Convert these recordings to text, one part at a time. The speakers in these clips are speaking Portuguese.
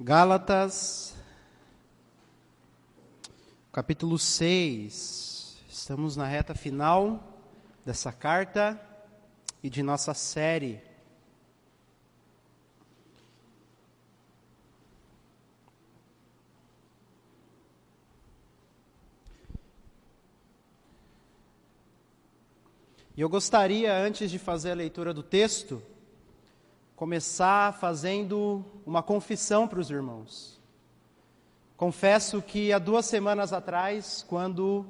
Gálatas, capítulo 6. Estamos na reta final dessa carta e de nossa série. E eu gostaria, antes de fazer a leitura do texto, começar fazendo uma confissão para os irmãos. Confesso que há 2 semanas atrás, quando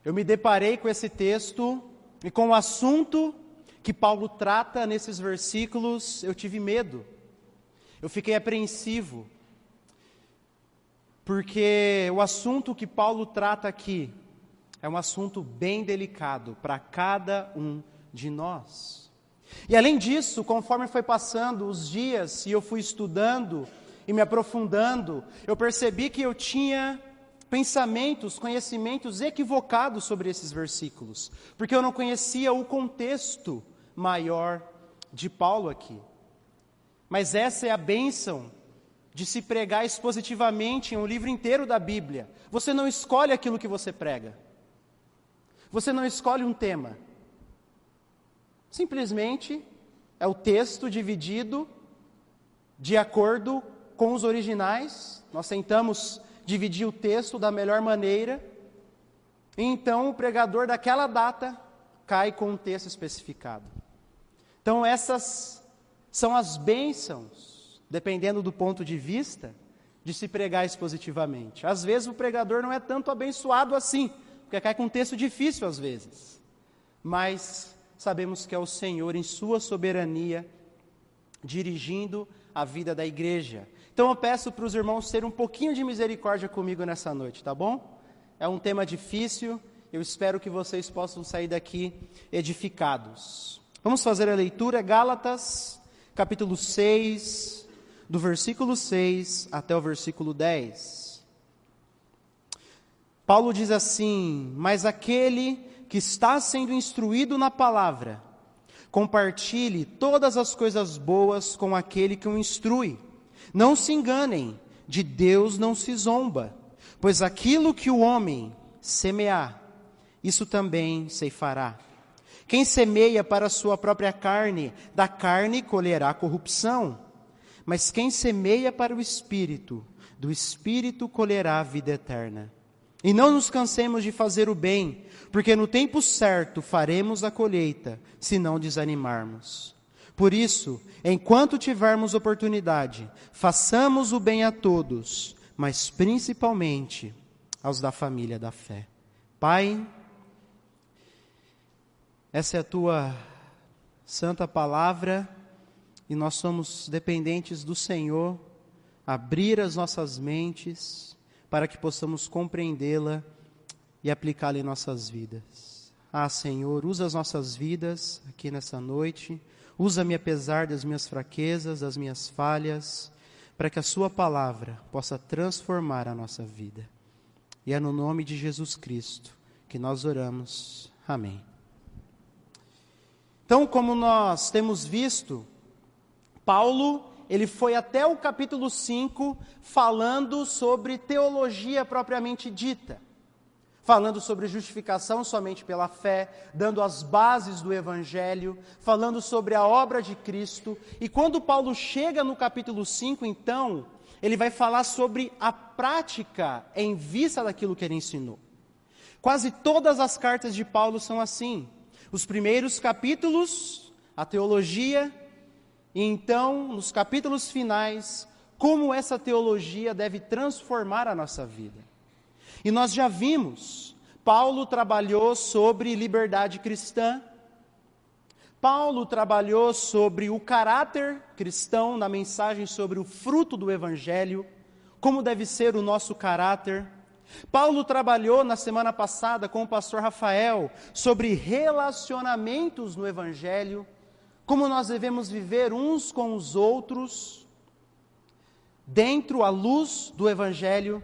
eu me deparei com esse texto e com o assunto que Paulo trata nesses versículos, eu tive medo. Eu fiquei apreensivo, porque o assunto que Paulo trata aqui é um assunto bem delicado para cada um de nós. E além disso, conforme foi passando os dias e eu fui estudando e me aprofundando, eu percebi que eu tinha pensamentos, conhecimentos equivocados sobre esses versículos, porque eu não conhecia o contexto maior de Paulo aqui. Mas essa é a bênção de se pregar expositivamente em um livro inteiro da Bíblia. Você não escolhe aquilo que você prega. Você não escolhe um tema. Simplesmente é o texto dividido de acordo com os originais. Nós tentamos dividir o texto da melhor maneira. E então o pregador daquela data cai com um texto especificado. Então essas são as bênçãos, dependendo do ponto de vista, de se pregar expositivamente. Às vezes o pregador não é tanto abençoado assim, porque cai com um texto difícil às vezes. Mas sabemos que é o Senhor, em sua soberania, dirigindo a vida da igreja. Então eu peço para os irmãos terem um pouquinho de misericórdia comigo nessa noite, tá bom? É um tema difícil, eu espero que vocês possam sair daqui edificados. Vamos fazer a leitura, Gálatas, capítulo 6, do versículo 6 até o versículo 10. Paulo diz assim: mas aquele que está sendo instruído na palavra, compartilhe todas as coisas boas com aquele que o instrui. Não se enganem, de Deus não se zomba, pois aquilo que o homem semear, isso também ceifará. Quem semeia para a sua própria carne, da carne colherá corrupção. Mas quem semeia para o Espírito, do Espírito colherá a vida eterna. E não nos cansemos de fazer o bem, porque no tempo certo faremos a colheita, se não desanimarmos. Por isso, enquanto tivermos oportunidade, façamos o bem a todos, mas principalmente aos da família da fé. Pai, essa é a Tua santa palavra, e nós somos dependentes do Senhor, abrir as nossas mentes para que possamos compreendê-la e aplicá-la em nossas vidas. Ah, Senhor, usa as nossas vidas aqui nessa noite, usa-me apesar das minhas fraquezas, das minhas falhas, para que a Sua palavra possa transformar a nossa vida. E é no nome de Jesus Cristo que nós oramos. Amém. Então, como nós temos visto, Paulo, ele foi até o capítulo 5 falando sobre teologia propriamente dita. Falando sobre justificação somente pela fé, dando as bases do Evangelho, falando sobre a obra de Cristo. E quando Paulo chega no capítulo 5, então, ele vai falar sobre a prática em vista daquilo que ele ensinou. Quase todas as cartas de Paulo são assim. Os primeiros capítulos, a teologia, e então, nos capítulos finais, como essa teologia deve transformar a nossa vida. E nós já vimos, Paulo trabalhou sobre liberdade cristã, Paulo trabalhou sobre o caráter cristão na mensagem sobre o fruto do Evangelho, como deve ser o nosso caráter. Paulo trabalhou na semana passada com o pastor Rafael sobre relacionamentos no Evangelho, como nós devemos viver uns com os outros, dentro à luz do Evangelho.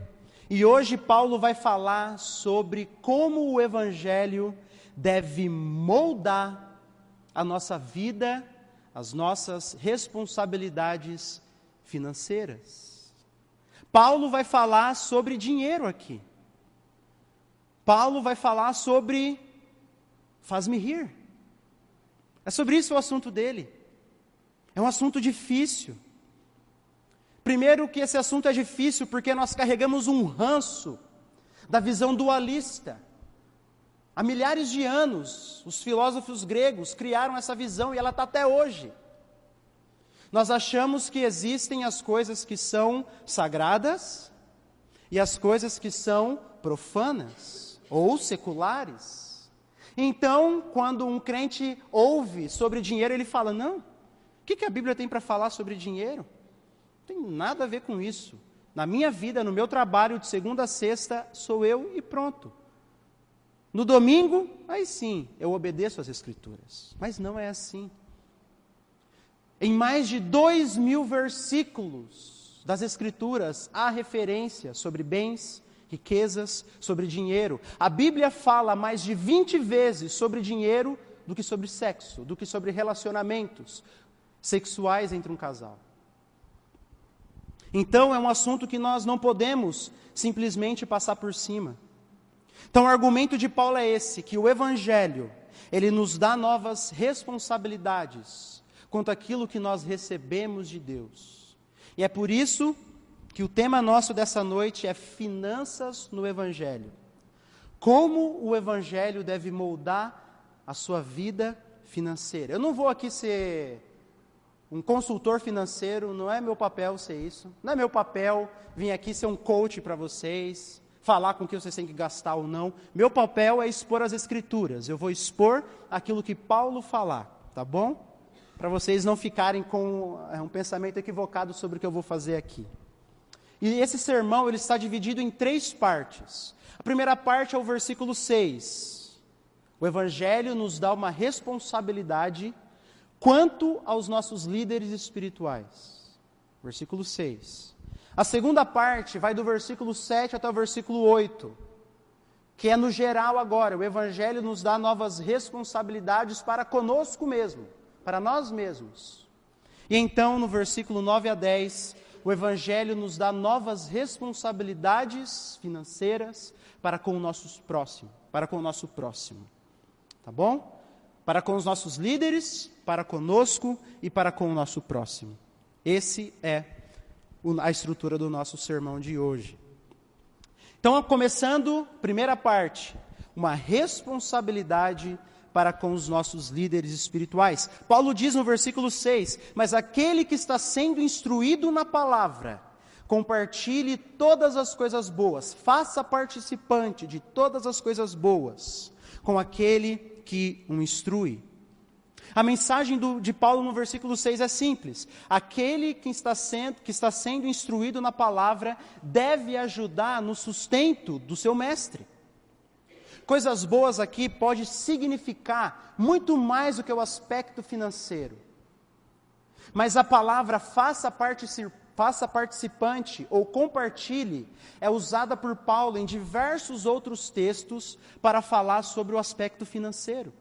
E hoje Paulo vai falar sobre como o Evangelho deve moldar a nossa vida, as nossas responsabilidades financeiras. Paulo vai falar sobre dinheiro aqui. Paulo vai falar sobre faz-me rir. É sobre isso o assunto dele. É um assunto difícil. Primeiro que esse assunto é difícil porque nós carregamos um ranço da visão dualista. Há milhares de anos, os filósofos gregos criaram essa visão e ela está até hoje. Nós achamos que existem as coisas que são sagradas e as coisas que são profanas ou seculares. Então, quando um crente ouve sobre dinheiro, ele fala, não, o que a Bíblia tem para falar sobre dinheiro? Não tem nada a ver com isso. Na minha vida, no meu trabalho, de segunda a sexta, sou eu e pronto. No domingo, aí sim, eu obedeço às Escrituras. Mas não é assim. Em mais de 2.000 versículos das Escrituras, há referência sobre bens, riquezas, sobre dinheiro. A Bíblia fala mais de 20 vezes sobre dinheiro do que sobre sexo, do que sobre relacionamentos sexuais entre um casal. Então, é um assunto que nós não podemos simplesmente passar por cima. Então, o argumento de Paulo é esse, que o Evangelho, ele nos dá novas responsabilidades quanto àquilo que nós recebemos de Deus. E é por isso que o tema nosso dessa noite é finanças no Evangelho. Como o Evangelho deve moldar a sua vida financeira. Eu não vou aqui ser um consultor financeiro, não é meu papel ser isso. Não é meu papel vir aqui ser um coach para vocês, falar com o que vocês têm que gastar ou não. Meu papel é expor as Escrituras. Eu vou expor aquilo que Paulo falar, tá bom? Para vocês não ficarem com um pensamento equivocado sobre o que eu vou fazer aqui. E esse sermão ele está dividido em 3 partes. A primeira parte é o versículo 6. O Evangelho nos dá uma responsabilidade quanto aos nossos líderes espirituais. Versículo 6. A segunda parte vai do versículo 7 até o versículo 8, que é no geral agora. O Evangelho nos dá novas responsabilidades para conosco mesmo, para nós mesmos. E então, no versículo 9 a 10, o Evangelho nos dá novas responsabilidades financeiras para com o nosso próximo, tá bom? Para com os nossos líderes, para conosco e para com o nosso próximo. Esse é a estrutura do nosso sermão de hoje. Então, começando, primeira parte, uma responsabilidade para com os nossos líderes espirituais. Paulo diz no versículo 6, mas aquele que está sendo instruído na palavra, compartilhe todas as coisas boas, faça participante de todas as coisas boas, com aquele que o instrui. A mensagem de Paulo no versículo 6 é simples. Aquele que está sendo instruído na palavra deve ajudar no sustento do seu mestre. Coisas boas aqui pode significar muito mais do que o aspecto financeiro. Mas a palavra faça participante ou compartilhe é usada por Paulo em diversos outros textos para falar sobre o aspecto financeiro.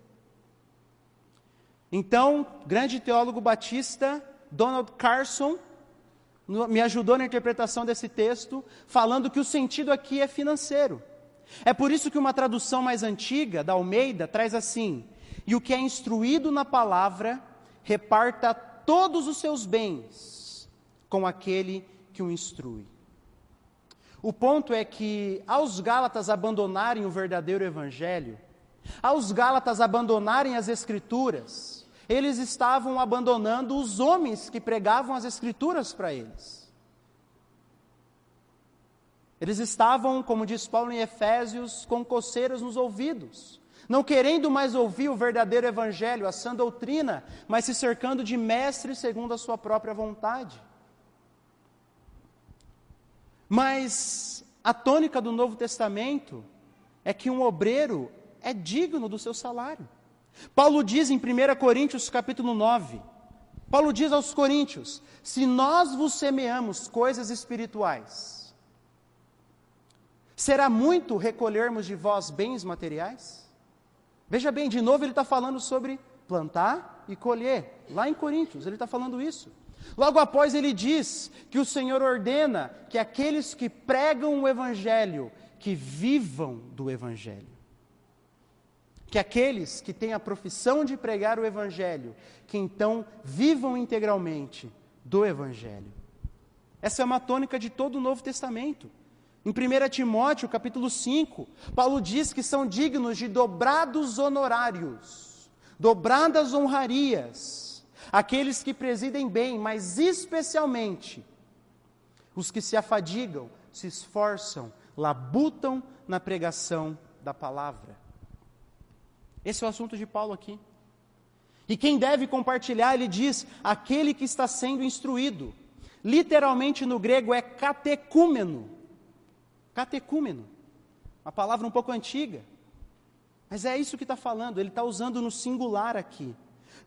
Então, grande teólogo batista, Donald Carson, me ajudou na interpretação desse texto, falando que o sentido aqui é financeiro. É por isso que uma tradução mais antiga, da Almeida, traz assim: e o que é instruído na palavra, reparta todos os seus bens com aquele que o instrui. O ponto é que, aos Gálatas abandonarem o verdadeiro evangelho, aos Gálatas abandonarem as Escrituras, eles estavam abandonando os homens que pregavam as Escrituras para eles. Eles estavam, como diz Paulo em Efésios, com coceiras nos ouvidos, não querendo mais ouvir o verdadeiro evangelho, a sã doutrina, mas se cercando de mestres segundo a sua própria vontade. Mas a tônica do Novo Testamento é que um obreiro é digno do seu salário. Paulo diz em 1 Coríntios capítulo 9, Paulo diz aos coríntios: se nós vos semeamos coisas espirituais, será muito recolhermos de vós bens materiais? Veja bem, de novo ele está falando sobre plantar e colher. Lá em Coríntios ele está falando isso. Logo após ele diz que o Senhor ordena que aqueles que pregam o Evangelho, que vivam do Evangelho. Que aqueles que têm a profissão de pregar o Evangelho, que então vivam integralmente do Evangelho. Essa é uma tônica de todo o Novo Testamento. Em 1 Timóteo, capítulo 5, Paulo diz que são dignos de dobrados honorários, dobradas honrarias, aqueles que presidem bem, mas especialmente os que se afadigam, se esforçam, labutam na pregação da palavra. Esse é o assunto de Paulo aqui. E quem deve compartilhar, ele diz, aquele que está sendo instruído. Literalmente no grego é catecúmeno. Catecúmeno. Uma palavra um pouco antiga. Mas é isso que está falando, ele está usando no singular aqui.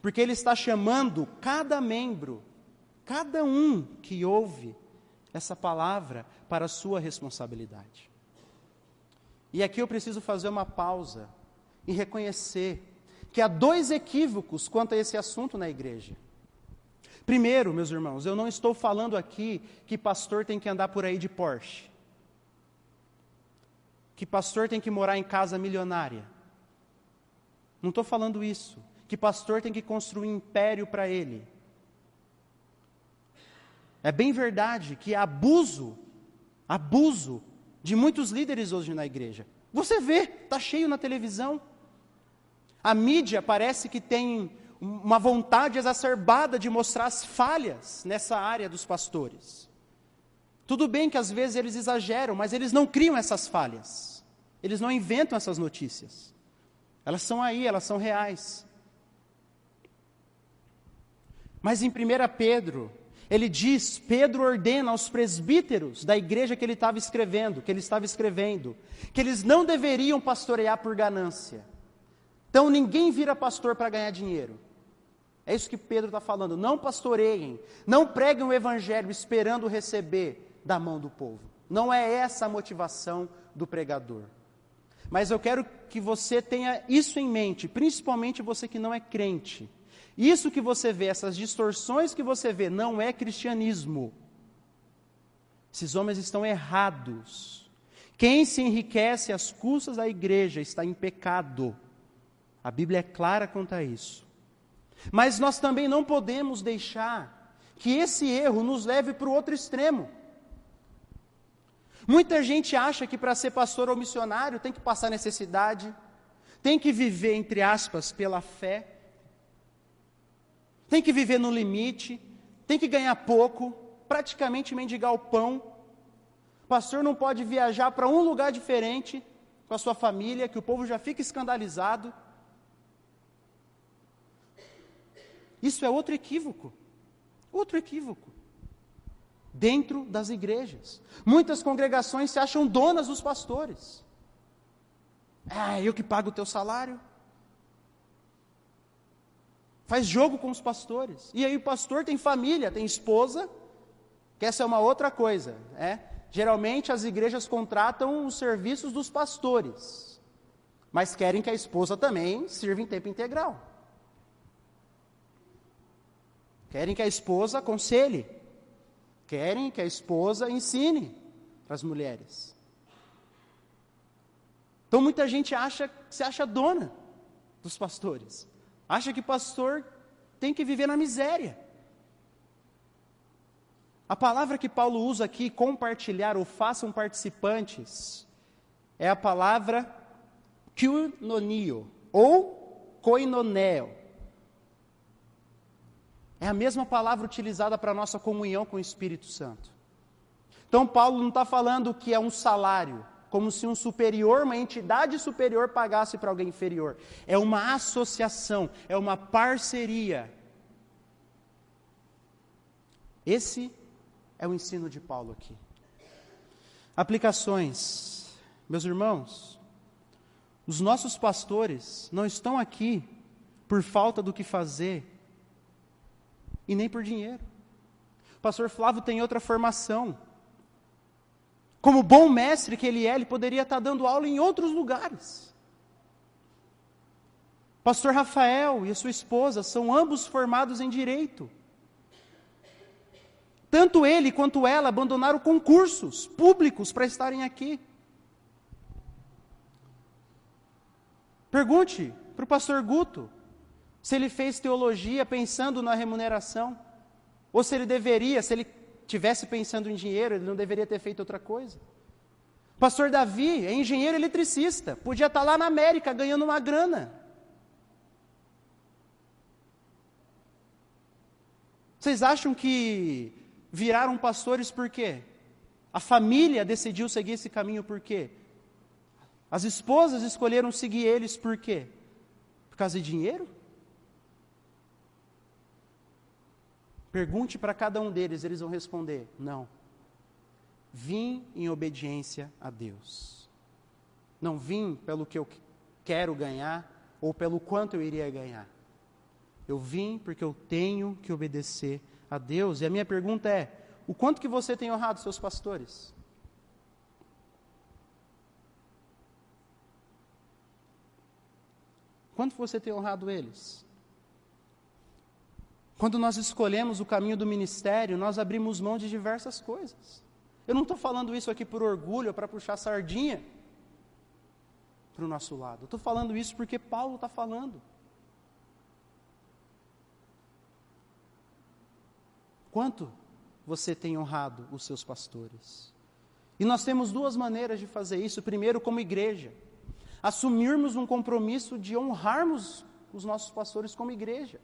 Porque ele está chamando cada membro, cada um que ouve essa palavra para a sua responsabilidade. E aqui eu preciso fazer uma pausa e reconhecer que há dois equívocos quanto a esse assunto na igreja. Primeiro, meus irmãos, eu não estou falando aqui que pastor tem que andar por aí de Porsche, que pastor tem que morar em casa milionária. Não estou falando isso, que pastor tem que construir um império para ele. É bem verdade que há abuso de muitos líderes hoje na igreja. Você vê, está cheio na televisão. A mídia parece que tem uma vontade exacerbada de mostrar as falhas nessa área dos pastores. Tudo bem que às vezes eles exageram, mas eles não criam essas falhas. Eles não inventam essas notícias. Elas são aí, elas são reais. Mas em 1 Pedro, ele diz, Pedro ordena aos presbíteros da igreja que ele estava escrevendo, que eles não deveriam pastorear por ganância. Então ninguém vira pastor para ganhar dinheiro. É isso que Pedro está falando. Não pastoreiem, não preguem o evangelho esperando receber da mão do povo. Não é essa a motivação do pregador. Mas eu quero que você tenha isso em mente, principalmente você que não é crente. Isso que você vê, essas distorções que você vê, não é cristianismo. Esses homens estão errados. Quem se enriquece às custas da igreja está em pecado. A Bíblia é clara quanto a isso. Mas nós também não podemos deixar que esse erro nos leve para o outro extremo. Muita gente acha que para ser pastor ou missionário tem que passar necessidade, tem que viver, entre aspas, pela fé, tem que viver no limite, tem que ganhar pouco, praticamente mendigar o pão. O pastor não pode viajar para um lugar diferente com a sua família, que o povo já fica escandalizado. Isso é outro equívoco, dentro das igrejas. Muitas congregações se acham donas dos pastores. Eu que pago o teu salário. Faz jogo com os pastores. E aí o pastor tem família, tem esposa, que essa é uma outra coisa. Geralmente as igrejas contratam os serviços dos pastores, mas querem que a esposa também sirva em tempo integral. Querem que a esposa aconselhe. Querem que a esposa ensine para as mulheres. Então muita gente se acha dona dos pastores. Acha que pastor tem que viver na miséria. A palavra que Paulo usa aqui, compartilhar ou façam participantes, é a palavra koinonio ou koinoneo. É a mesma palavra utilizada para a nossa comunhão com o Espírito Santo. Então Paulo não está falando que é um salário, como se um superior, uma entidade superior pagasse para alguém inferior. É uma associação, é uma parceria. Esse é o ensino de Paulo aqui. Aplicações. Meus irmãos, os nossos pastores não estão aqui por falta do que fazer, e nem por dinheiro. O pastor Flávio tem outra formação. Como bom mestre que ele é, ele poderia estar dando aula em outros lugares. Pastor Rafael e a sua esposa são ambos formados em direito. Tanto ele quanto ela abandonaram concursos públicos para estarem aqui. Pergunte para o pastor Guto se ele fez teologia pensando na remuneração, ou se ele tivesse pensando em dinheiro, ele não deveria ter feito outra coisa. Pastor Davi é engenheiro eletricista, podia estar lá na América ganhando uma grana. Vocês acham que viraram pastores por quê? A família decidiu seguir esse caminho por quê? As esposas escolheram seguir eles por quê? Por causa de dinheiro? Pergunte para cada um deles, eles vão responder: não. Vim em obediência a Deus. Não vim pelo que eu quero ganhar ou pelo quanto eu iria ganhar. Eu vim porque eu tenho que obedecer a Deus. E a minha pergunta é: o quanto que você tem honrado seus pastores? Quanto você tem honrado eles? Quando nós escolhemos o caminho do ministério, nós abrimos mão de diversas coisas. Eu não estou falando isso aqui por orgulho, ou para puxar sardinha para o nosso lado. Eu estou falando isso porque Paulo está falando. Quanto você tem honrado os seus pastores? E nós temos duas maneiras de fazer isso. Primeiro, como igreja, assumirmos um compromisso de honrarmos os nossos pastores como igreja,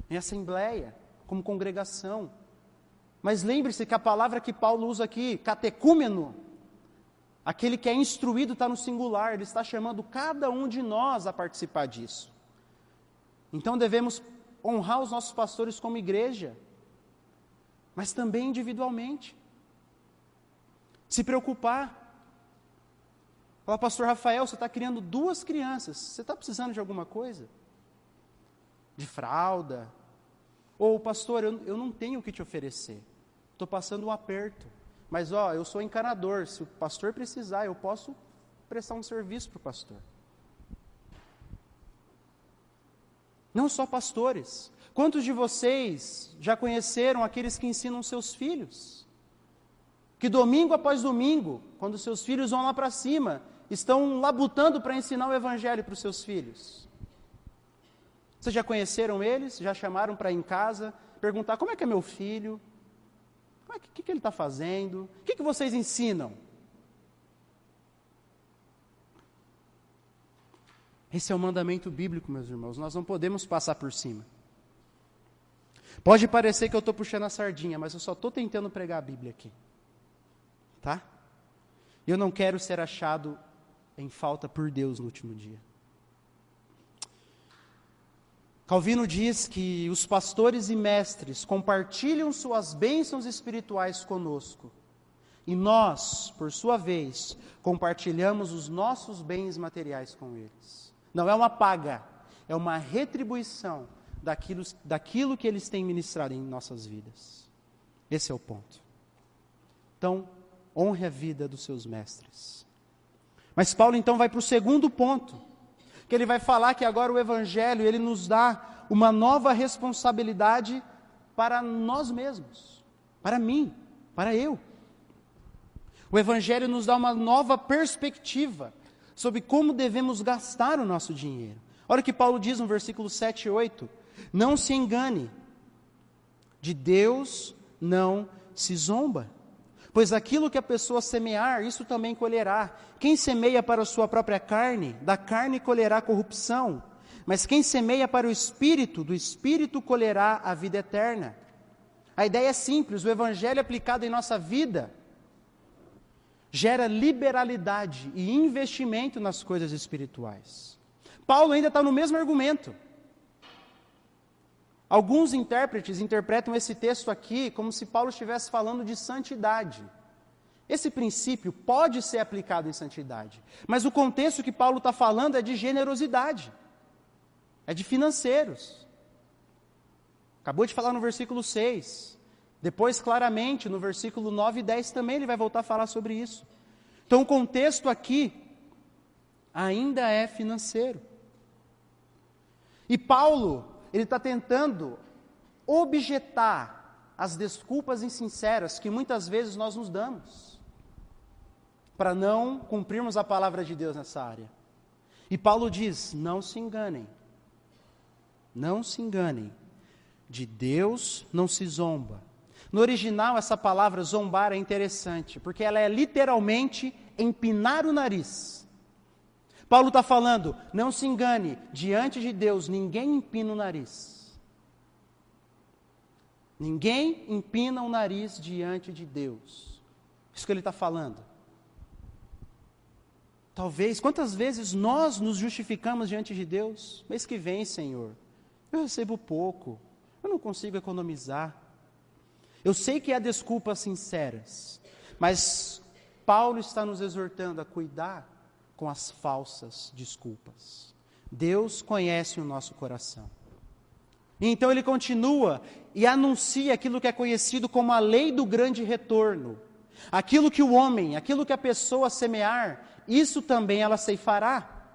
em assembleia, como congregação. Mas lembre-se que a palavra que Paulo usa aqui, catecúmeno, aquele que é instruído, está no singular, ele está chamando cada um de nós a participar disso. Então devemos honrar os nossos pastores como igreja, mas também individualmente. Se preocupar. Fala, pastor Rafael, você está criando 2 crianças, você está precisando de alguma coisa? De fralda? Ou, pastor, eu não tenho o que te oferecer, estou passando um aperto, mas eu sou encanador, se o pastor precisar, eu posso prestar um serviço para o pastor. Não só pastores. Quantos de vocês já conheceram aqueles que ensinam seus filhos? Que domingo após domingo, quando seus filhos vão lá para cima, estão labutando para ensinar o evangelho para os seus filhos. Vocês já conheceram eles? Já chamaram para ir em casa, perguntar como é que é meu filho? O que ele está fazendo? O que vocês ensinam? Esse é o mandamento bíblico, meus irmãos. Nós não podemos passar por cima. Pode parecer que eu estou puxando a sardinha, mas eu só estou tentando pregar a Bíblia aqui. Tá? Eu não quero ser achado em falta por Deus no último dia. Calvino diz que os pastores e mestres compartilham suas bênçãos espirituais conosco. E nós, por sua vez, compartilhamos os nossos bens materiais com eles. Não é uma paga, é uma retribuição daquilo que eles têm ministrado em nossas vidas. Esse é o ponto. Então, honre a vida dos seus mestres. Mas Paulo então vai para o segundo ponto, que ele vai falar que agora o Evangelho, ele nos dá uma nova responsabilidade para nós mesmos, para mim, para eu. O Evangelho nos dá uma nova perspectiva sobre como devemos gastar o nosso dinheiro. Olha o que Paulo diz no versículo 7 e 8. Não se engane, de Deus não se zomba. Pois aquilo que a pessoa semear, isso também colherá. Quem semeia para a sua própria carne, da carne colherá corrupção. Mas quem semeia para o Espírito, do Espírito colherá a vida eterna. A ideia é simples, o Evangelho aplicado em nossa vida gera liberalidade e investimento nas coisas espirituais. Paulo ainda está no mesmo argumento. Alguns intérpretes interpretam esse texto aqui como se Paulo estivesse falando de santidade. Esse princípio pode ser aplicado em santidade, mas o contexto que Paulo está falando é de generosidade, é de financeiros. Acabou de falar no versículo 6, depois claramente no versículo 9 e 10 também ele vai voltar a falar sobre isso. Então o contexto aqui ainda é financeiro. E Paulo, ele está tentando objetar as desculpas insinceras que muitas vezes nós nos damos para não cumprirmos a palavra de Deus nessa área. E Paulo diz, não se enganem, de Deus não se zomba. No original, essa palavra zombar é interessante, porque ela é literalmente empinar o nariz. Paulo está falando, não se engane, diante de Deus ninguém empina o nariz. Ninguém empina o nariz diante de Deus. Isso que ele está falando. Talvez, quantas vezes nós nos justificamos diante de Deus? Mês que vem, Senhor, eu recebo pouco, eu não consigo economizar. Eu sei que há desculpas sinceras, mas Paulo está nos exortando a cuidar com as falsas desculpas. Deus conhece o nosso coração. E então ele continua e anuncia aquilo que é conhecido como a lei do grande retorno. Aquilo que o homem, aquilo que a pessoa semear, isso também ela ceifará.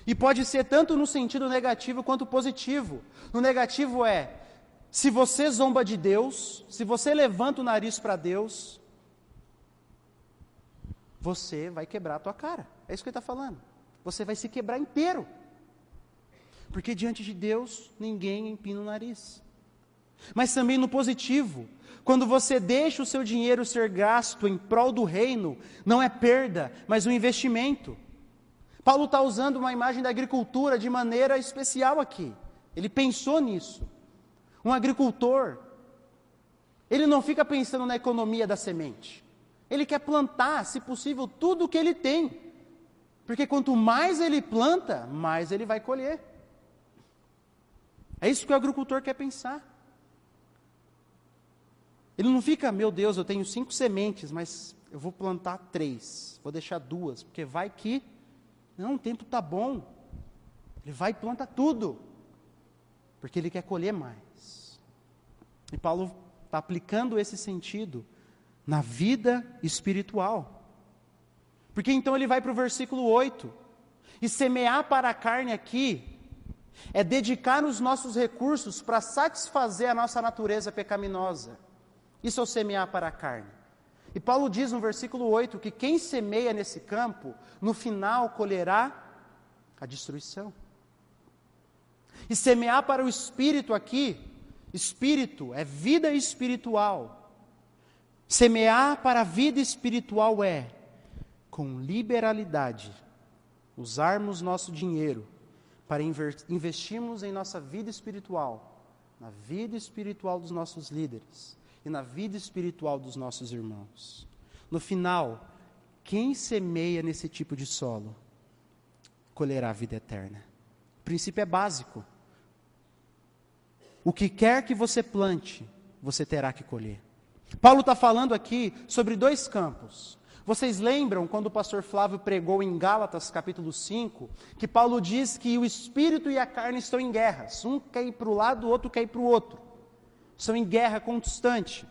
E pode ser tanto no sentido negativo quanto positivo. No negativo é, se você zomba de Deus, se você levanta o nariz para Deus, você vai quebrar a tua cara. É isso que ele está falando. Você vai se quebrar inteiro. Porque diante de Deus, ninguém empina o nariz. Mas também no positivo, quando você deixa o seu dinheiro ser gasto em prol do reino, não é perda, mas um investimento. Paulo está usando uma imagem da agricultura de maneira especial aqui. Ele pensou nisso. Um agricultor, ele não fica pensando na economia da semente. Ele quer plantar, se possível, tudo o que ele tem. Porque quanto mais ele planta, mais ele vai colher. É isso que o agricultor quer pensar. Ele não fica, meu Deus, eu tenho 5 sementes, mas eu vou plantar 3, vou deixar 2, porque vai que, não, o tempo está bom. Ele vai e planta tudo, porque ele quer colher mais. E Paulo está aplicando esse sentido na vida espiritual. Porque então ele vai para o versículo 8, e semear para a carne aqui, é dedicar os nossos recursos para satisfazer a nossa natureza pecaminosa. Isso é o semear para a carne. E Paulo diz no versículo 8 que quem semeia nesse campo, no final colherá a destruição. E semear para o espírito aqui, espírito é vida espiritual. Semear para a vida espiritual é, com liberalidade, usarmos nosso dinheiro para investirmos em nossa vida espiritual, na vida espiritual dos nossos líderes e na vida espiritual dos nossos irmãos. No final, quem semeia nesse tipo de solo, colherá a vida eterna. O princípio é básico. O que quer que você plante, você terá que colher. Paulo está falando aqui sobre 2 campos. Vocês lembram quando o pastor Flávio pregou em Gálatas capítulo 5, que Paulo diz que o espírito e a carne estão em guerras. Um quer ir para o lado, o outro quer ir para o outro. São em guerra constante.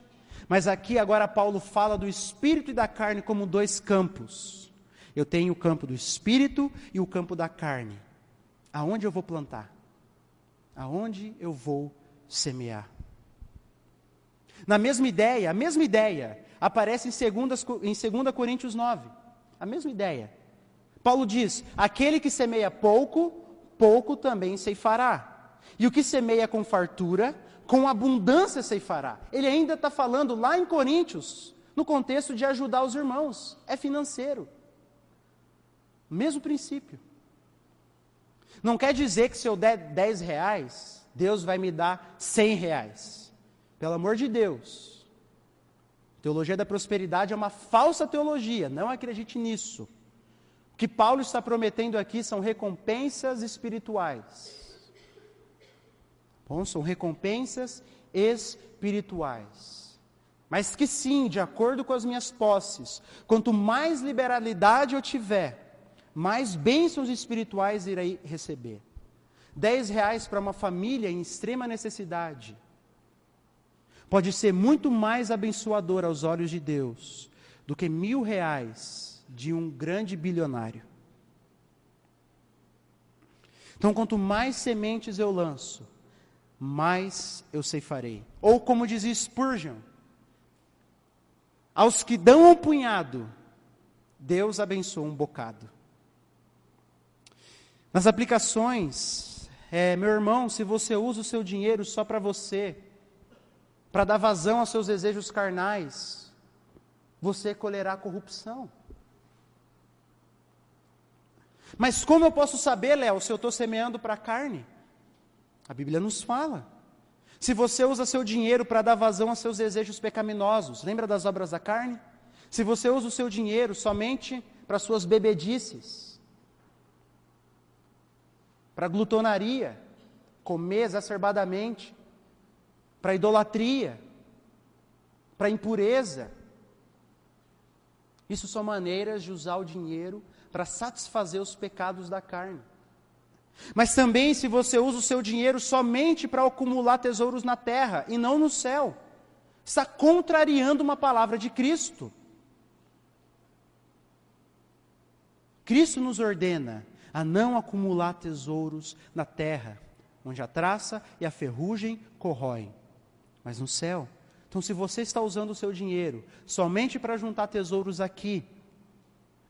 Mas aqui agora Paulo fala do espírito e da carne como 2 campos. Eu tenho o campo do espírito e o campo da carne. Aonde eu vou plantar? Aonde eu vou semear? A mesma ideia aparece em 2 Coríntios 9. A mesma ideia. Paulo diz, aquele que semeia pouco, pouco também ceifará. E o que semeia com fartura, com abundância ceifará. Ele ainda está falando lá em Coríntios, no contexto de ajudar os irmãos. É financeiro. Mesmo princípio. Não quer dizer que se eu der 10 reais, Deus vai me dar 100 reais. Pelo amor de Deus. Teologia da prosperidade é uma falsa teologia, não acredite nisso. O que Paulo está prometendo aqui são recompensas espirituais. Bom, são recompensas espirituais. Mas que sim, de acordo com as minhas posses, quanto mais liberalidade eu tiver, mais bênçãos espirituais irei receber. 10 reais para uma família em extrema necessidade pode ser muito mais abençoador aos olhos de Deus do que 1.000 reais de um grande bilionário. Então, quanto mais sementes eu lanço, mais eu ceifarei. Ou como dizia Spurgeon, aos que dão um punhado, Deus abençoa um bocado. Nas aplicações, meu irmão, se você usa o seu dinheiro só para você, para dar vazão aos seus desejos carnais, você colherá corrupção. Mas como eu posso saber, Léo, se eu estou semeando para a carne? A Bíblia nos fala. Se você usa seu dinheiro para dar vazão aos seus desejos pecaminosos, lembra das obras da carne? Se você usa o seu dinheiro somente para suas bebedices, para glutonaria, comer exacerbadamente, para idolatria, para impureza, isso são maneiras de usar o dinheiro para satisfazer os pecados da carne. Mas também se você usa o seu dinheiro somente para acumular tesouros na terra e não no céu, está contrariando uma palavra de Cristo. Cristo nos ordena a não acumular tesouros na terra, onde a traça e a ferrugem corroem, mas no céu. Então, se você está usando o seu dinheiro somente para juntar tesouros aqui,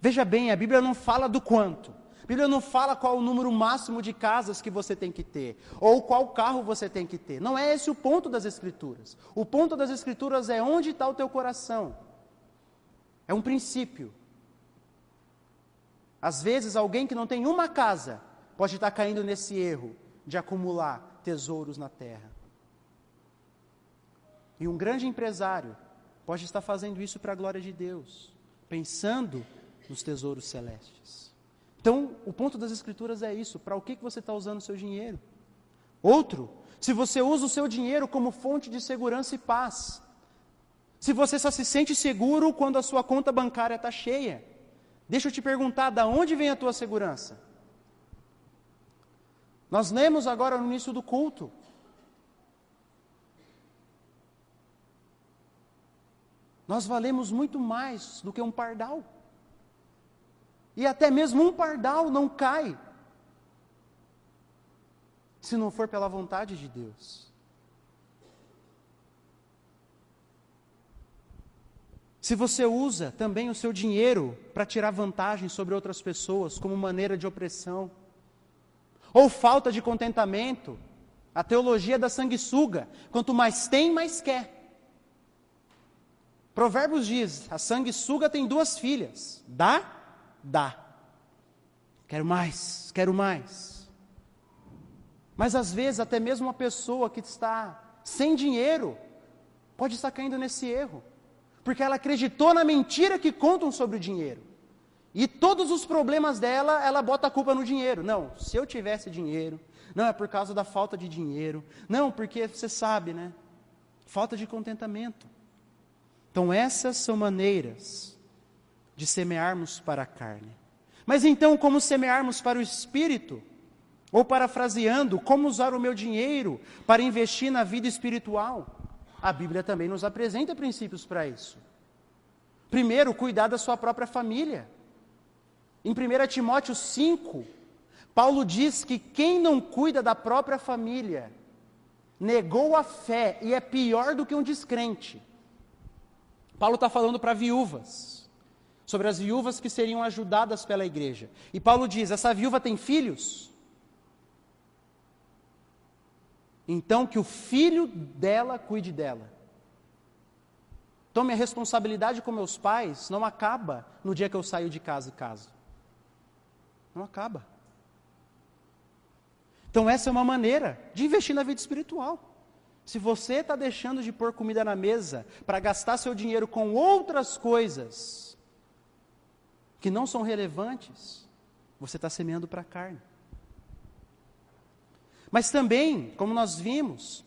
veja bem, a Bíblia não fala do quanto. A Bíblia não fala qual o número máximo de casas que você tem que ter, ou qual carro você tem que ter. Não é esse o ponto das Escrituras. O ponto das Escrituras é onde está o teu coração. É um princípio. Às vezes, alguém que não tem uma casa pode estar caindo nesse erro de acumular tesouros na terra. E um grande empresário pode estar fazendo isso para a glória de Deus, pensando nos tesouros celestes. Então, o ponto das Escrituras é isso. Para o que você está usando o seu dinheiro? Outro, se você usa o seu dinheiro como fonte de segurança e paz. Se você só se sente seguro quando a sua conta bancária está cheia. Deixa eu te perguntar, de onde vem a tua segurança? Nós lemos agora no início do culto. Nós valemos muito mais do que um pardal. E até mesmo um pardal não cai, se não for pela vontade de Deus. Se você usa também o seu dinheiro para tirar vantagem sobre outras pessoas, como maneira de opressão, ou falta de contentamento, a teologia da sanguessuga, quanto mais tem, mais quer. Provérbios diz, a sanguessuga tem 2 filhas, dá. Quero mais, quero mais. Mas às vezes até mesmo uma pessoa que está sem dinheiro pode estar caindo nesse erro, porque ela acreditou na mentira que contam sobre o dinheiro. E todos os problemas dela, ela bota a culpa no dinheiro. Não, se eu tivesse dinheiro, não é por causa da falta de dinheiro, não, porque você sabe, né? Falta de contentamento. Então essas são maneiras de semearmos para a carne. Mas então, como semearmos para o Espírito? Ou parafraseando, como usar o meu dinheiro para investir na vida espiritual? A Bíblia também nos apresenta princípios para isso. Primeiro, cuidar da sua própria família. Em 1 Timóteo 5, Paulo diz que quem não cuida da própria família, negou a fé e é pior do que um descrente. Paulo está falando para viúvas, sobre as viúvas que seriam ajudadas pela igreja. E Paulo diz, essa viúva tem filhos? Então que o filho dela cuide dela. Então minha responsabilidade com meus pais não acaba no dia que eu saio de casa e caso. Não acaba. Então essa é uma maneira de investir na vida espiritual. Se você está deixando de pôr comida na mesa para gastar seu dinheiro com outras coisas que não são relevantes, você está semeando para a carne. Mas também, como nós vimos,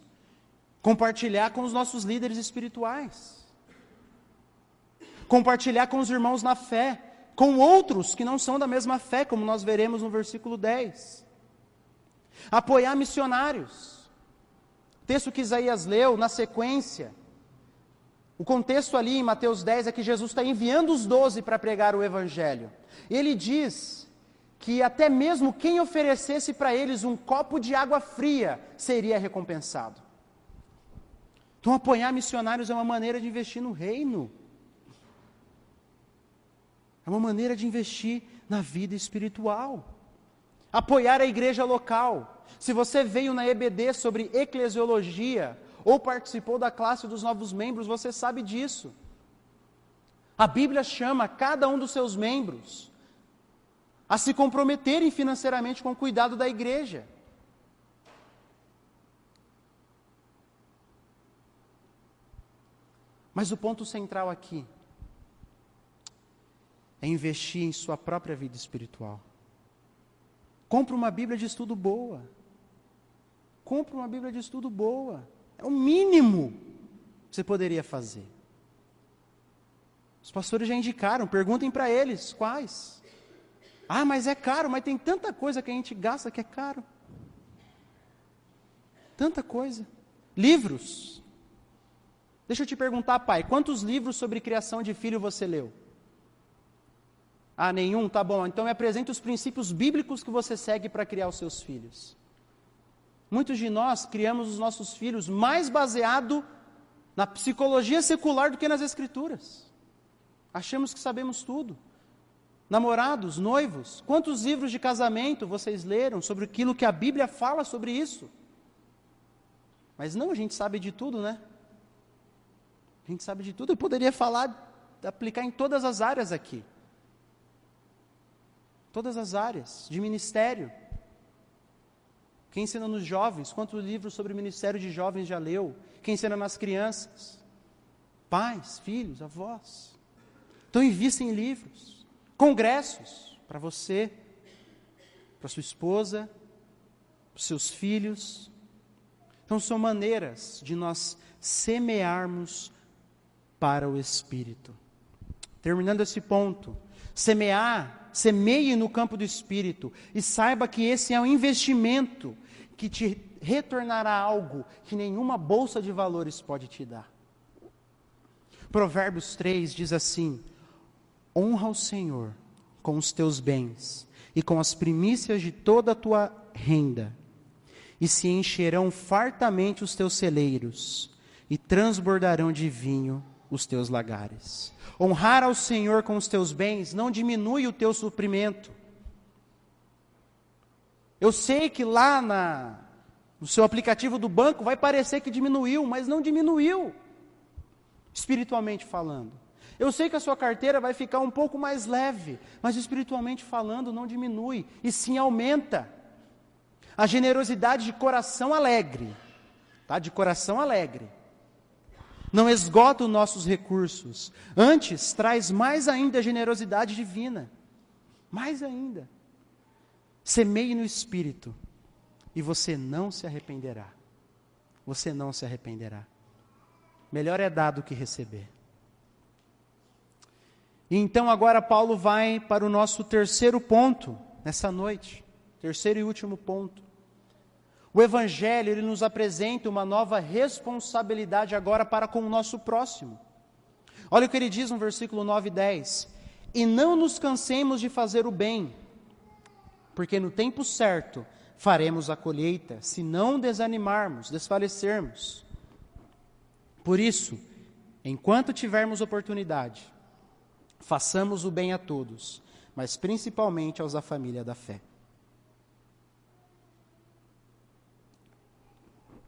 compartilhar com os nossos líderes espirituais. Compartilhar com os irmãos na fé, com outros que não são da mesma fé, como nós veremos no versículo 10. Apoiar missionários. O texto que Isaías leu, na sequência, o contexto ali em Mateus 10 é que Jesus está enviando os 12 para pregar o Evangelho. Ele diz que até mesmo quem oferecesse para eles um copo de água fria seria recompensado. Então, apoiar missionários é uma maneira de investir no reino. É uma maneira de investir na vida espiritual. Apoiar a igreja local. Se você veio na EBD sobre eclesiologia, ou participou da classe dos novos membros, você sabe disso. A Bíblia chama cada um dos seus membros a se comprometerem financeiramente com o cuidado da igreja. Mas o ponto central aqui é investir em sua própria vida espiritual. Compre uma Bíblia de estudo boa. Compre uma Bíblia de estudo boa. É o mínimo que você poderia fazer. Os pastores já indicaram, perguntem para eles quais. Ah, mas é caro, mas tem tanta coisa que a gente gasta que é caro. Tanta coisa. Livros. Deixa eu te perguntar, pai, quantos livros sobre criação de filho você leu? Ah, nenhum? Tá bom, então me apresente os princípios bíblicos que você segue para criar os seus filhos. Muitos de nós criamos os nossos filhos mais baseado na psicologia secular do que nas escrituras. Achamos que sabemos tudo. Namorados, noivos, quantos livros de casamento vocês leram sobre aquilo que a Bíblia fala sobre isso? Mas não, a gente sabe de tudo, né? A gente sabe de tudo. Eu poderia falar, aplicar em todas as áreas aqui. Todas as áreas de ministério. Quem ensina nos jovens? Quantos livros sobre o ministério de jovens já leu? Quem ensina nas crianças? Pais, filhos, avós. Então invista em livros, congressos, para você, para sua esposa, para os seus filhos. Então são maneiras de nós semearmos para o Espírito. Terminando esse ponto, semeie no campo do Espírito e saiba que esse é um investimento que te retornará algo que nenhuma bolsa de valores pode te dar. Provérbios 3 diz assim: honra o Senhor com os teus bens e com as primícias de toda a tua renda, e se encherão fartamente os teus celeiros, e transbordarão de vinho os teus lagares. Honrar ao Senhor com os teus bens não diminui o teu suprimento. Eu sei que lá no seu aplicativo do banco vai parecer que diminuiu, mas não diminuiu, espiritualmente falando. Eu sei que a sua carteira vai ficar um pouco mais leve, mas espiritualmente falando não diminui, e sim aumenta. A generosidade de coração alegre, tá? De coração alegre, não esgota os nossos recursos, antes traz mais ainda a generosidade divina, mais ainda. Semeie no Espírito, e você não se arrependerá, você não se arrependerá. Melhor é dar do que receber. E então agora Paulo vai para o nosso terceiro ponto, nessa noite, terceiro e último ponto. O Evangelho, ele nos apresenta uma nova responsabilidade agora para com o nosso próximo. Olha o que ele diz no versículo 9 e 10. E não nos cansemos de fazer o bem, porque no tempo certo faremos a colheita, se não desanimarmos, desfalecermos. Por isso, enquanto tivermos oportunidade, façamos o bem a todos, mas principalmente aos da família da fé.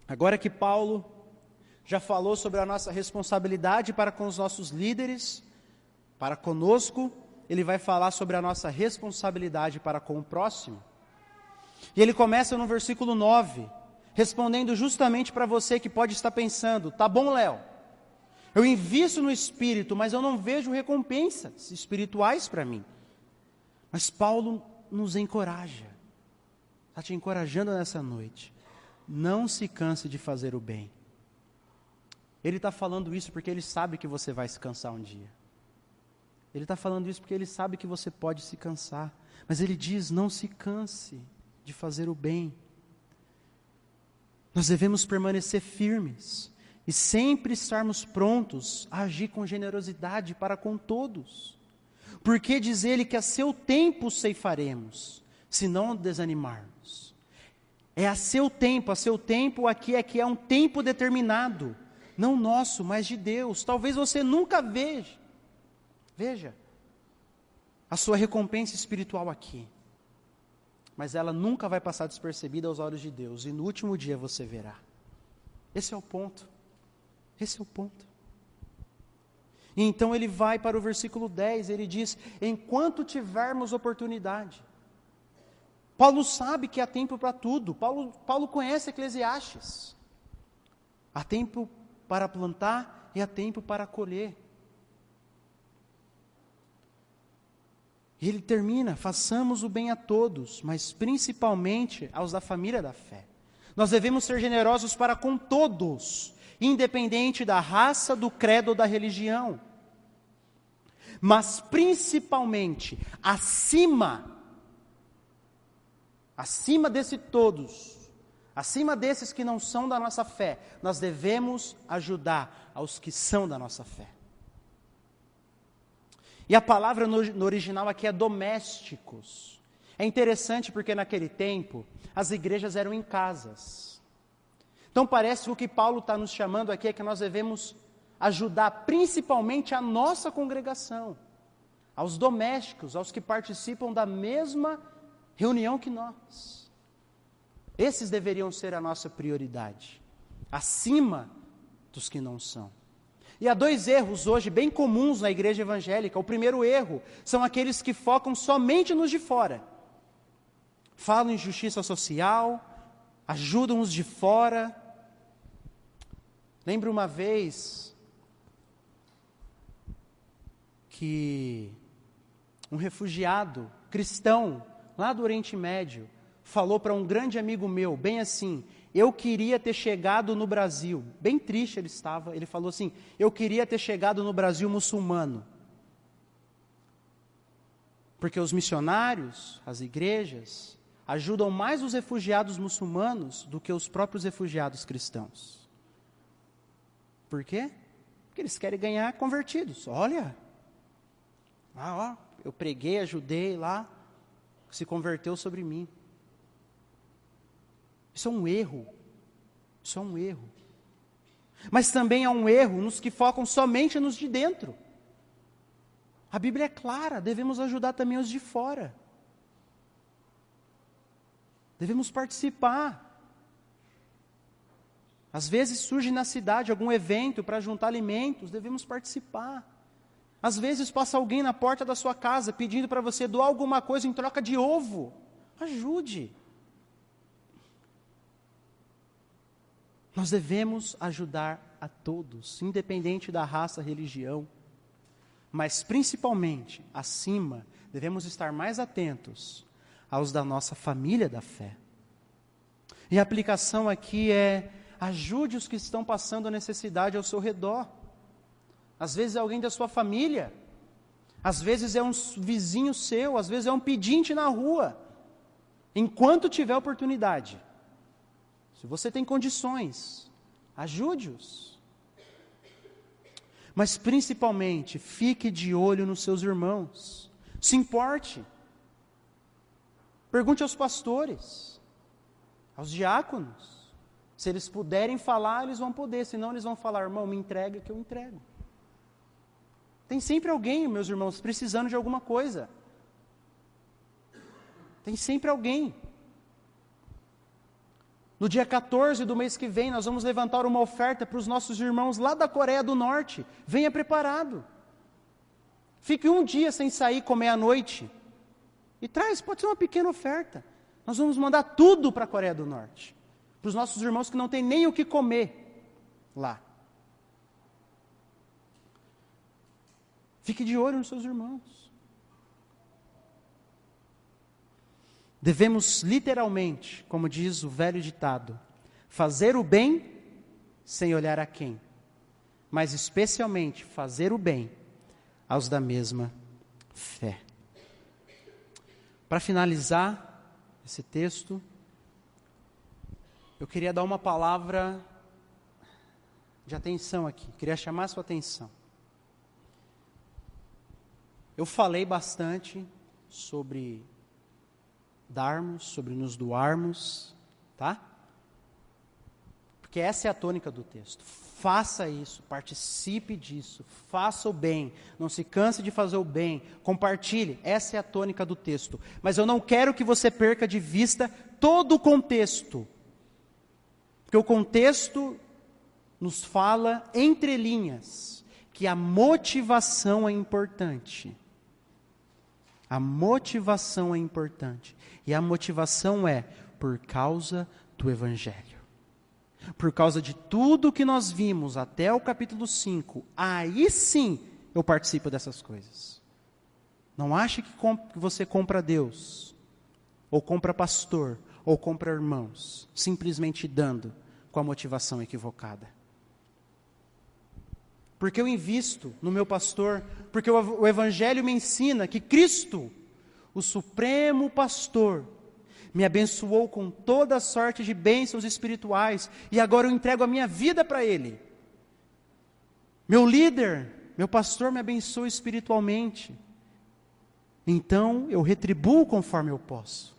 Agora que Paulo já falou sobre a nossa responsabilidade para com os nossos líderes, para conosco, ele vai falar sobre a nossa responsabilidade para com o próximo. E ele começa no versículo 9, respondendo justamente para você que pode estar pensando: tá bom, Léo, eu invisto no Espírito, mas eu não vejo recompensas espirituais para mim. Mas Paulo nos encoraja, está te encorajando nessa noite. Não se canse de fazer o bem. Ele está falando isso porque ele sabe que você vai se cansar um dia. Ele está falando isso porque ele sabe que você pode se cansar. Mas ele diz: não se canse de fazer o bem. Nós devemos permanecer firmes e sempre estarmos prontos a agir com generosidade para com todos. Porque diz ele que a seu tempo ceifaremos, se não desanimarmos. É a seu tempo aqui é que é um tempo determinado, não nosso, mas de Deus. Talvez você nunca veja a sua recompensa espiritual aqui, mas ela nunca vai passar despercebida aos olhos de Deus, e no último dia você verá. Esse é o ponto. Esse é o ponto. E então ele vai para o versículo 10, ele diz: enquanto tivermos oportunidade. Paulo sabe que há tempo para tudo. Paulo conhece Eclesiastes. Há tempo para plantar e há tempo para colher. E ele termina: façamos o bem a todos, mas principalmente aos da família da fé. Nós devemos ser generosos para com todos, independente da raça, do credo ou da religião. Mas principalmente, acima desse todos, acima desses que não são da nossa fé, nós devemos ajudar aos que são da nossa fé. E a palavra no original aqui é domésticos. É interessante porque naquele tempo as igrejas eram em casas. Então parece que o que Paulo está nos chamando aqui é que nós devemos ajudar principalmente a nossa congregação, aos domésticos, aos que participam da mesma reunião que nós. Esses deveriam ser a nossa prioridade, acima dos que não são. E há dois erros hoje bem comuns na igreja evangélica. O primeiro erro são aqueles que focam somente nos de fora. Falam em justiça social, ajudam os de fora. Lembro uma vez que um refugiado cristão lá do Oriente Médio falou para um grande amigo meu, bem assim: eu queria ter chegado no Brasil. Bem triste ele estava. Ele falou assim: eu queria ter chegado no Brasil muçulmano. Porque os missionários, as igrejas, ajudam mais os refugiados muçulmanos do que os próprios refugiados cristãos. Por quê? Porque eles querem ganhar convertidos. Olha, eu preguei, ajudei lá, se converteu sobre mim. Isso é um erro. Isso é um erro. Mas também há um erro nos que focam somente nos de dentro. A Bíblia é clara, devemos ajudar também os de fora. Devemos participar. Às vezes surge na cidade algum evento para juntar alimentos, devemos participar. Às vezes passa alguém na porta da sua casa pedindo para você doar alguma coisa em troca de ovo. Ajude. Nós devemos ajudar a todos, independente da raça, religião. Mas principalmente, acima, devemos estar mais atentos aos da nossa família da fé. E a aplicação aqui é: ajude os que estão passando necessidade ao seu redor. Às vezes é alguém da sua família, às vezes é um vizinho seu, às vezes é um pedinte na rua. Enquanto tiver oportunidade, se você tem condições, ajude-os. Mas principalmente, fique de olho nos seus irmãos. Se importe. Pergunte aos pastores, aos diáconos. Se eles puderem falar, eles vão poder. Senão eles vão falar: irmão, me entrega que eu entrego. Tem sempre alguém, meus irmãos, precisando de alguma coisa. Tem sempre alguém. No dia 14 do mês que vem, nós vamos levantar uma oferta para os nossos irmãos lá da Coreia do Norte. Venha preparado. Fique um dia sem sair comer à noite. E traz, pode ser uma pequena oferta. Nós vamos mandar tudo para a Coreia do Norte. Para os nossos irmãos que não têm nem o que comer lá. Fique de olho nos seus irmãos. Devemos literalmente, como diz o velho ditado, fazer o bem sem olhar a quem, mas especialmente fazer o bem aos da mesma fé. Para finalizar esse texto, eu queria dar uma palavra de atenção aqui, queria chamar a sua atenção. Eu falei bastante sobre darmos, sobre nos doarmos, tá? Porque essa é a tônica do texto. Faça isso, participe disso, faça o bem, não se canse de fazer o bem, compartilhe, essa é a tônica do texto. Mas eu não quero que você perca de vista todo o contexto, porque o contexto nos fala, entre linhas, que a motivação é importante. A motivação é importante, e a motivação é por causa do Evangelho. Por causa de tudo que nós vimos até o capítulo 5, aí sim eu participo dessas coisas. Não ache que você compra Deus, ou compra pastor, ou compra irmãos, simplesmente dando com a motivação equivocada. Porque eu invisto no meu pastor, porque o Evangelho me ensina que Cristo, o supremo pastor, me abençoou com toda sorte de bênçãos espirituais, e agora eu entrego a minha vida para Ele. Meu líder, meu pastor me abençoa espiritualmente, então eu retribuo conforme eu posso.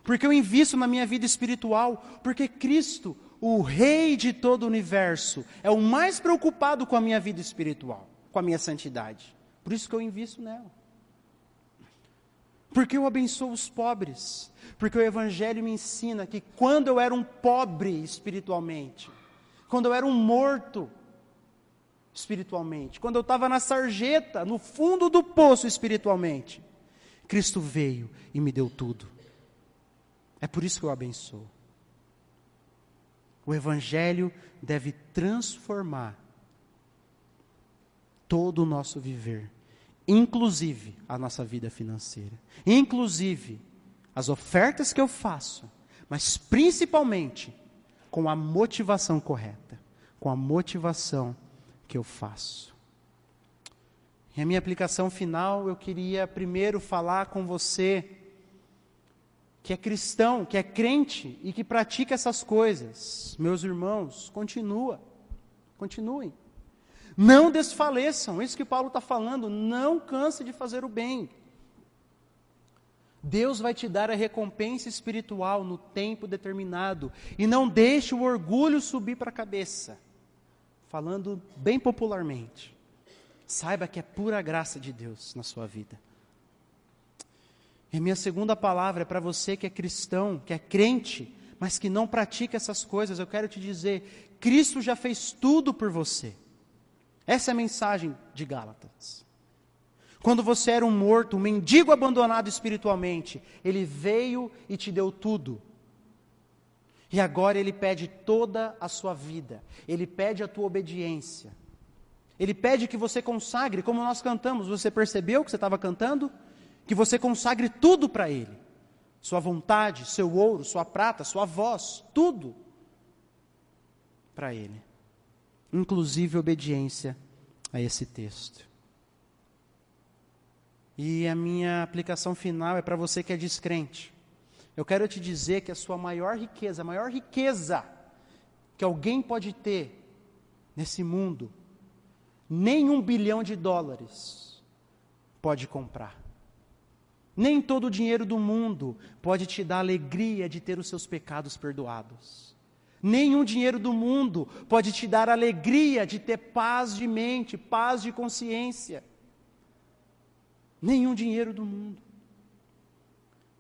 Porque eu invisto na minha vida espiritual, porque Cristo, o Rei de todo o universo, é o mais preocupado com a minha vida espiritual, com a minha santidade. Por isso que eu invisto nela. Porque eu abençoo os pobres, porque o Evangelho me ensina que quando eu era um pobre espiritualmente, quando eu era um morto espiritualmente, quando eu estava na sarjeta, no fundo do poço espiritualmente, Cristo veio e me deu tudo. É por isso que eu abençoo. O Evangelho deve transformar todo o nosso viver, inclusive a nossa vida financeira, inclusive as ofertas que eu faço, mas principalmente com a motivação correta, com a motivação que eu faço. E a minha aplicação final, eu queria primeiro falar com você que é cristão, que é crente e que pratica essas coisas. Meus irmãos, continuem. Não desfaleçam, isso que Paulo está falando, não canse de fazer o bem. Deus vai te dar a recompensa espiritual no tempo determinado, e não deixe o orgulho subir para a cabeça. Falando bem popularmente, saiba que é pura graça de Deus na sua vida. E a minha segunda palavra é para você que é cristão, que é crente, mas que não pratica essas coisas. Eu quero te dizer, Cristo já fez tudo por você. Essa é a mensagem de Gálatas. Quando você era um morto, um mendigo abandonado espiritualmente, Ele veio e te deu tudo. E agora Ele pede toda a sua vida. Ele pede a tua obediência. Ele pede que você consagre, como nós cantamos. Você percebeu que você estava cantando? Que você consagre tudo para Ele. Sua vontade, seu ouro, sua prata, sua voz, tudo para Ele. Inclusive obediência a esse texto. E a minha aplicação final é para você que é descrente. Eu quero te dizer que a sua maior riqueza, a maior riqueza que alguém pode ter nesse mundo, nem $1 bilhão pode comprar. Nem todo o dinheiro do mundo pode te dar a alegria de ter os seus pecados perdoados. Nenhum dinheiro do mundo pode te dar a alegria de ter paz de mente, paz de consciência. Nenhum dinheiro do mundo.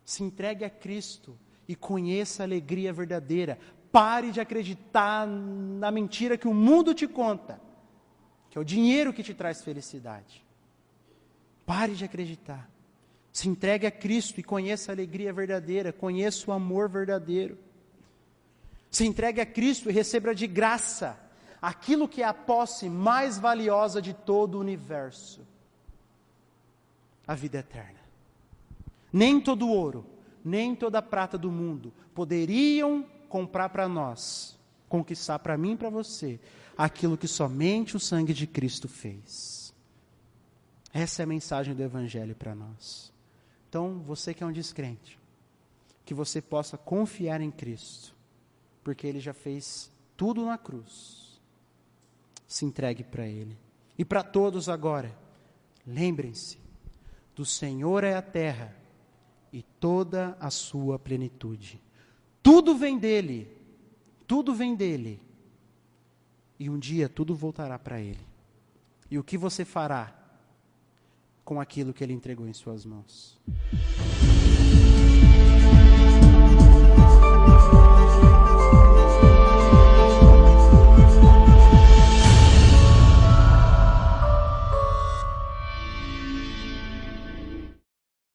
Se entregue a Cristo e conheça a alegria verdadeira. Pare de acreditar na mentira que o mundo te conta, que é o dinheiro que te traz felicidade. Pare de acreditar. Se entregue a Cristo e conheça a alegria verdadeira, conheça o amor verdadeiro. Se entregue a Cristo e receba de graça aquilo que é a posse mais valiosa de todo o universo, a vida eterna. Nem todo ouro, nem toda prata do mundo poderiam comprar para nós, conquistar para mim e para você, aquilo que somente o sangue de Cristo fez. Essa é a mensagem do Evangelho para nós. Então, você que é um descrente, que você possa confiar em Cristo, porque Ele já fez tudo na cruz. Se entregue para Ele. E para todos agora, lembrem-se, do Senhor é a terra e toda a sua plenitude. Tudo vem dele, tudo vem dele. E um dia tudo voltará para ele. E o que você fará com aquilo que ele entregou em suas mãos?